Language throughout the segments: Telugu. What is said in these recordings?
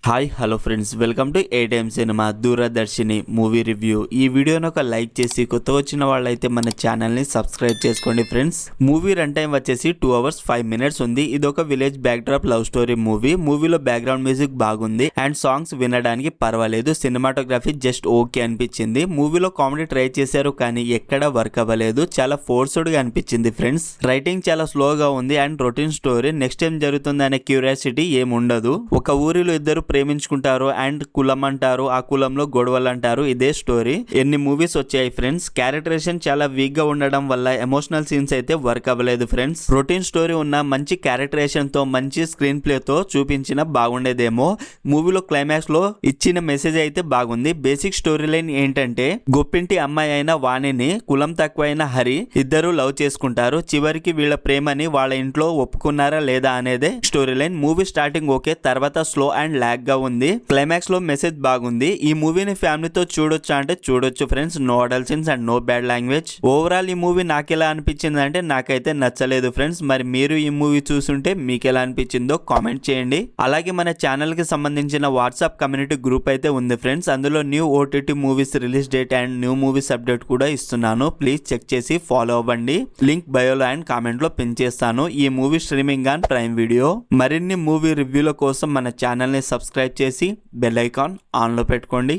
Hi hello friends, welcome to ATM cinema Doordarshini movie review. ఈ వీడియోని ఒక లైక్ చేసి కొత్త వచ్చిన వాళ్ళైతే మన ఛానల్ని సబ్స్క్రైబ్ చేసుకోండి ఫ్రెండ్స్. మూవీ రన్ టైం వచ్చేసి 2 hours 5 minutes ఉంది. ఇది ఒక village back drop love story movie. మూవీలో బ్యాక్గ్రౌండ్ మ్యూజిక్ బాగుంది అండ్ సాంగ్స్ వినడానికి పర్వాలేదు. సినిమాటోగ్రఫీ జస్ట్ ఓకే అనిపించింది. మూవీలో కామెడీ ట్రై చేశారు కానీ ఎక్కడ వర్క్ అవ్వలేదు. చాలా ఫోర్స్డ్ గా అనిపించింది ఫ్రెండ్స్. రైటింగ్ చాలా స్లోగా ఉంది అండ్ రొటీన్ స్టోరీ. నెక్స్ట్ ఏం జరుగుతుంది అనే క్యూరియాసిటీ ఏముండదు. ఒక ఊరిలో ఇద్దరు ప్రేమించుకుంటారు అండ్ కులం అంటారు, ఆ కులంలో గొడవలు అంటారు. ఇదే స్టోరీ. ఎన్ని మూవీస్ వచ్చాయి ఫ్రెండ్స్. క్యారెక్టరేషన్ చాలా వీక్ గా ఉండడం వల్ల ఎమోషనల్ సీన్స్ అయితే వర్క్ అవ్వలేదు ఫ్రెండ్స్. రొటీన్ స్టోరీ ఉన్న మంచి క్యారెక్టరేషన్ తో మంచి స్క్రీన్ ప్లే తో చూపించిన బాగుండేదేమో. మూవీలో క్లైమాక్స్ లో ఇచ్చిన మెసేజ్ అయితే బాగుంది. బేసిక్ స్టోరీ లైన్ ఏంటంటే గొప్పింటి అమ్మాయి అయిన వాణిని కులం తక్కువైన హరి ఇద్దరు లవ్ చేసుకుంటారు. చివరికి వీళ్ళ ప్రేమని వాళ్ళ ఇంట్లో ఒప్పుకున్నారా లేదా అనేదే story line. Movie starting okay, తర్వాత స్లో అండ్ లాగ్ గా ఉంది. క్లైమాక్స్ లో మెసేజ్ బాగుంది. ఈ మూవీని ఫ్యామిలీతో చూడొచ్చా అంటే చూడొచ్చు friends. No adult scenes and no bad language. Overall ఈ మూవీ నాకు ఎలా అనిపించింది అంటే నాకైతే నచ్చలేదు ఫ్రెండ్స్. మరి మీరు ఈ మూవీ చూస్తుంటే మీకు ఎలా అనిపించిందో కామెంట్ చేయండి. అలాగే మన ఛానల్ కి సంబంధించిన వాట్సాప్ కమ్యూనిటీ గ్రూప్ అయితే ఉంది ఫ్రెండ్స్. అందులో new OTT movies release date and new movies update కూడా ఇస్తున్నాను. ప్లీజ్ చెక్ చేసి ఫాలో అవ్వండి. లింక్ బయోలో అండ్ కామెంట్ లో పిన్ చేస్తాను. ఈ movie streaming on prime video. మరిన్ని మూవీ రివ్యూల కోసం మన ఛానల్ ని సబ్స్క్రైబ్ చేసి బెల్ ఐకాన్ ఆన్లో పెట్టుకోండి.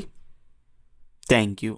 Thank you.